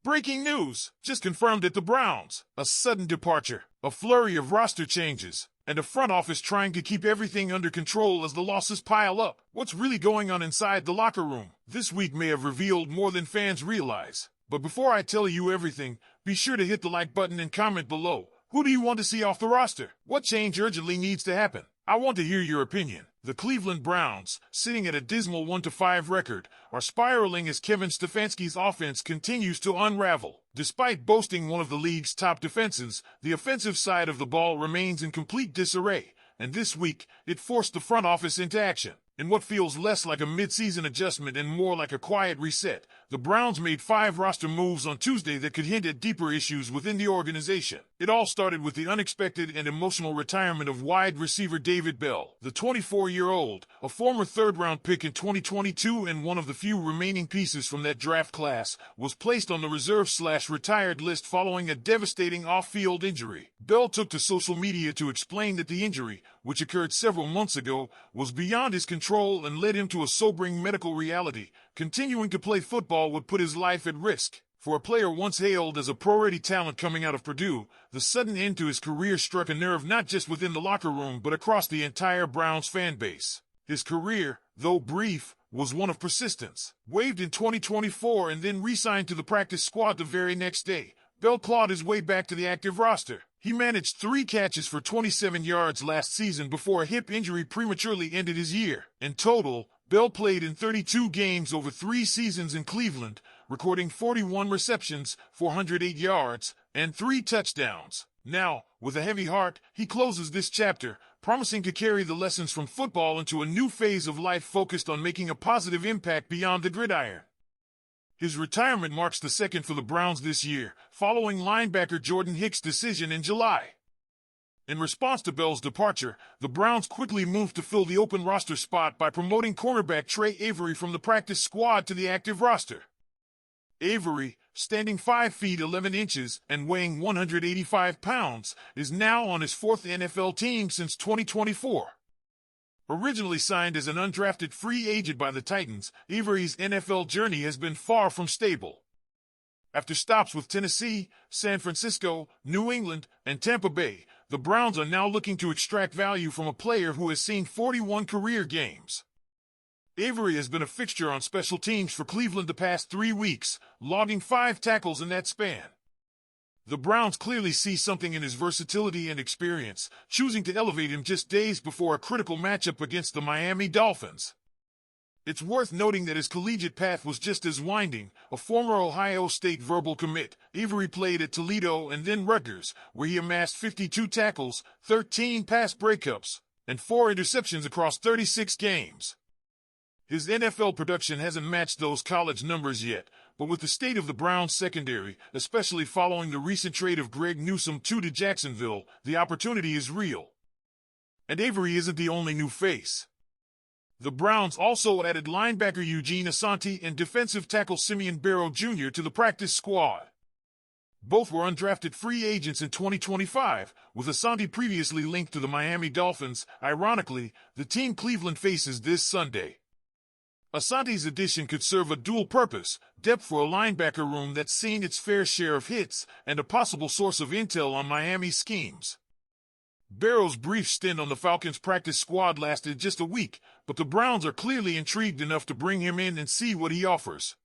Breaking news, just confirmed at the Browns. A sudden departure, a flurry of roster changes, and a front office trying to keep everything under control as the losses pile up. What's really going on inside the locker room? This week may have revealed more than fans realize. But before I tell you everything, be sure to hit the like button and comment below. Who do you want to see off the roster? What change urgently needs to happen? I want to hear your opinion. The Cleveland Browns, sitting at a dismal 1-5 record, are spiraling as Kevin Stefanski's offense continues to unravel. Despite boasting one of the league's top defenses, the offensive side of the ball remains in complete disarray, and this week, it forced the front office into action. In what feels less like a mid-season adjustment and more like a quiet reset, the Browns made 5 roster moves on Tuesday that could hint at deeper issues within the organization. It all started with the unexpected and emotional retirement of wide receiver David Bell. The 24-year-old, a former third-round pick in 2022 and one of the few remaining pieces from that draft class, was placed on the reserve/retired list following a devastating off-field injury. Bell took to social media to explain that the injury, which occurred several months ago, was beyond his control and led him to a sobering medical reality. Continuing to play football would put his life at risk. For a player once hailed as a pro-ready talent coming out of Purdue, the sudden end to his career struck a nerve not just within the locker room but across the entire Browns fan base. His career, though brief, was one of persistence. Waived in 2024 and then re-signed to the practice squad the very next day, Bell clawed his way back to the active roster. He managed 3 catches for 27 yards last season before a hip injury prematurely ended his year. In total, Bell played in 32 games over 3 seasons in Cleveland, recording 41 receptions, 408 yards, and 3 touchdowns. Now, with a heavy heart, he closes this chapter, promising to carry the lessons from football into a new phase of life focused on making a positive impact beyond the gridiron. His retirement marks the second for the Browns this year, following linebacker Jordan Hicks' decision in July. In response to Bell's departure, the Browns quickly moved to fill the open roster spot by promoting cornerback Trey Avery from the practice squad to the active roster. Avery, standing 5 feet 11 inches and weighing 185 pounds, is now on his 4th NFL team since 2024. Originally signed as an undrafted free agent by the Titans, Avery's NFL journey has been far from stable. After stops with Tennessee, San Francisco, New England, and Tampa Bay, the Browns are now looking to extract value from a player who has seen 41 career games. Avery has been a fixture on special teams for Cleveland the past 3 weeks, logging 5 tackles in that span. The Browns clearly see something in his versatility and experience, choosing to elevate him just days before a critical matchup against the Miami Dolphins. It's worth noting that his collegiate path was just as winding. A former Ohio State verbal commit, Avery played at Toledo and then Rutgers, where he amassed 52 tackles, 13 pass breakups, and 4 interceptions across 36 games. His NFL production hasn't matched those college numbers yet, but with the state of the Browns secondary, especially following the recent trade of Greg Newsome to Jacksonville, the opportunity is real. And Avery isn't the only new face. The Browns also added linebacker Eugene Asante and defensive tackle Simeon Barrow Jr. to the practice squad. Both were undrafted free agents in 2025, with Asante previously linked to the Miami Dolphins. Ironically, the team Cleveland faces this Sunday. Asante's addition could serve a dual purpose: depth for a linebacker room that's seen its fair share of hits, and a possible source of intel on Miami's schemes. Barrow's brief stint on the Falcons' practice squad lasted just a week, but the Browns are clearly intrigued enough to bring him in and see what he offers.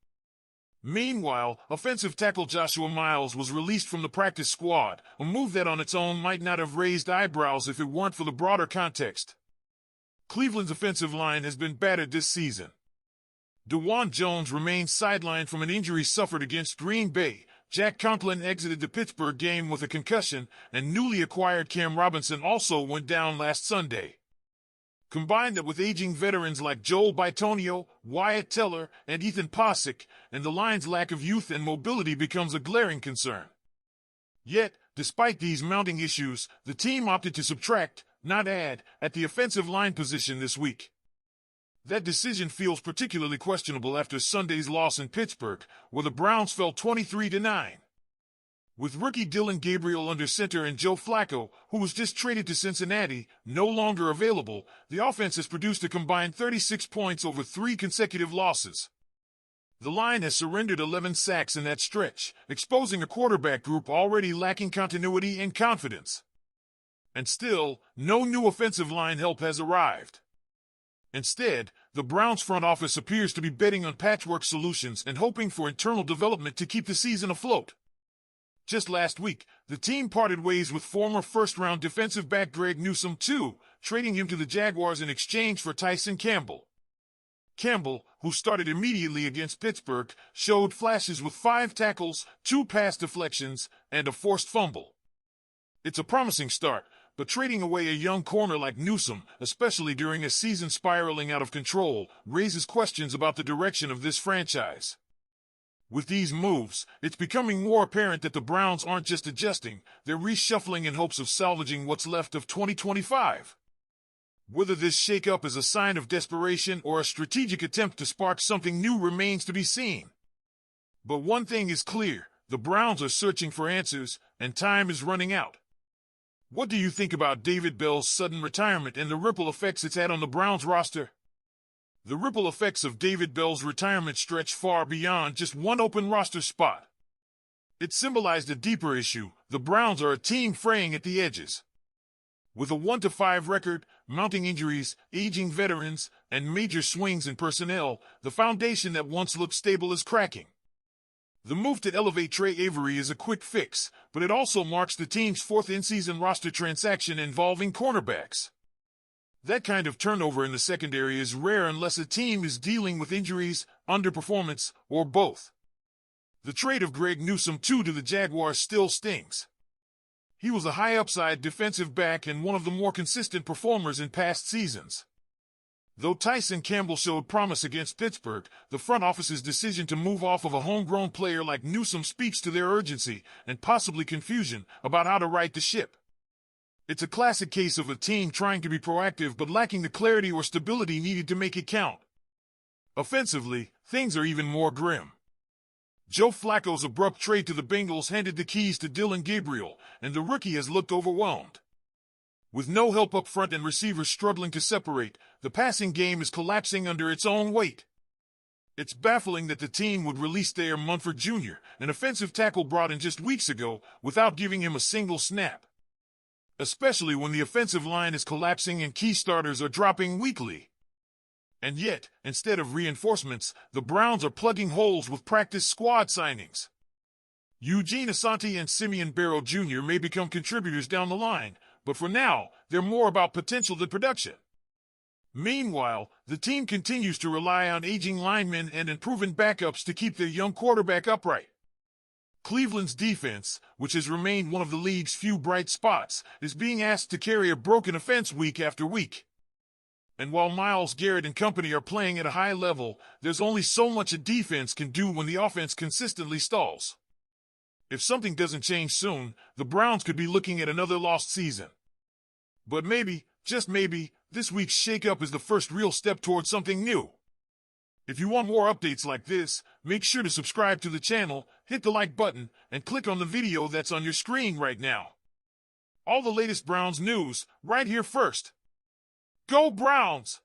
Meanwhile, offensive tackle Joshua Miles was released from the practice squad, a move that on its own might not have raised eyebrows if it weren't for the broader context. Cleveland's offensive line has been battered this season. DeJuan Jones remains sidelined from an injury suffered against Green Bay. Jack Conklin exited the Pittsburgh game with a concussion, and newly acquired Cam Robinson also went down last Sunday. Combine that with aging veterans like Joel Bitonio, Wyatt Teller, and Ethan Posick, and the line's lack of youth and mobility becomes a glaring concern. Yet, despite these mounting issues, the team opted to subtract, not add, at the offensive line position this week. That decision feels particularly questionable after Sunday's loss in Pittsburgh, where the Browns fell 23-9. With rookie Dylan Gabriel under center and Joe Flacco, who was just traded to Cincinnati, no longer available, the offense has produced a combined 36 points over 3 consecutive losses. The line has surrendered 11 sacks in that stretch, exposing a quarterback group already lacking continuity and confidence. And still, no new offensive line help has arrived. Instead, the Browns front office appears to be betting on patchwork solutions and hoping for internal development to keep the season afloat. Just last week, the team parted ways with former first-round defensive back Greg Newsome II, trading him to the Jaguars in exchange for Tyson Campbell. Campbell, who started immediately against Pittsburgh, showed flashes with 5 tackles, 2 pass deflections, and a forced fumble. It's a promising start, but trading away a young corner like Newsome, especially during a season spiraling out of control, raises questions about the direction of this franchise. With these moves, it's becoming more apparent that the Browns aren't just adjusting, they're reshuffling in hopes of salvaging what's left of 2025. Whether this shakeup is a sign of desperation or a strategic attempt to spark something new remains to be seen. But one thing is clear, the Browns are searching for answers, and time is running out. What do you think about David Bell's sudden retirement and the ripple effects it's had on the Browns roster? The ripple effects of David Bell's retirement stretch far beyond just one open roster spot. It symbolized a deeper issue. The Browns are a team fraying at the edges. With a 1-5 record, mounting injuries, aging veterans, and major swings in personnel, the foundation that once looked stable is cracking. The move to elevate Trey Avery is a quick fix, but it also marks the team's 4th in-season roster transaction involving cornerbacks. That kind of turnover in the secondary is rare unless a team is dealing with injuries, underperformance, or both. The trade of Greg Newsome II to the Jaguars still stings. He was a high-upside defensive back and one of the more consistent performers in past seasons. Though Tyson Campbell showed promise against Pittsburgh, the front office's decision to move off of a homegrown player like Newsome speaks to their urgency and possibly confusion about how to right the ship. It's a classic case of a team trying to be proactive but lacking the clarity or stability needed to make it count. Offensively, things are even more grim. Joe Flacco's abrupt trade to the Bengals handed the keys to Dillon Gabriel, and the rookie has looked overwhelmed. With no help up front and receivers struggling to separate, the passing game is collapsing under its own weight. It's baffling that the team would release Thayer Munford Jr., an offensive tackle brought in just weeks ago, without giving him a single snap. Especially when the offensive line is collapsing and key starters are dropping weekly. And yet, instead of reinforcements, the Browns are plugging holes with practice squad signings. Eugene Asante and Simeon Barrow Jr. may become contributors down the line, but for now, they're more about potential than production. Meanwhile, the team continues to rely on aging linemen and unproven backups to keep their young quarterback upright. Cleveland's defense, which has remained one of the league's few bright spots, is being asked to carry a broken offense week after week. And while Myles Garrett and company are playing at a high level, there's only so much a defense can do when the offense consistently stalls. If something doesn't change soon, the Browns could be looking at another lost season. But maybe, just maybe, this week's shakeup is the first real step towards something new. If you want more updates like this, make sure to subscribe to the channel, hit the like button, and click on the video that's on your screen right now. All the latest Browns news, right here first. Go Browns!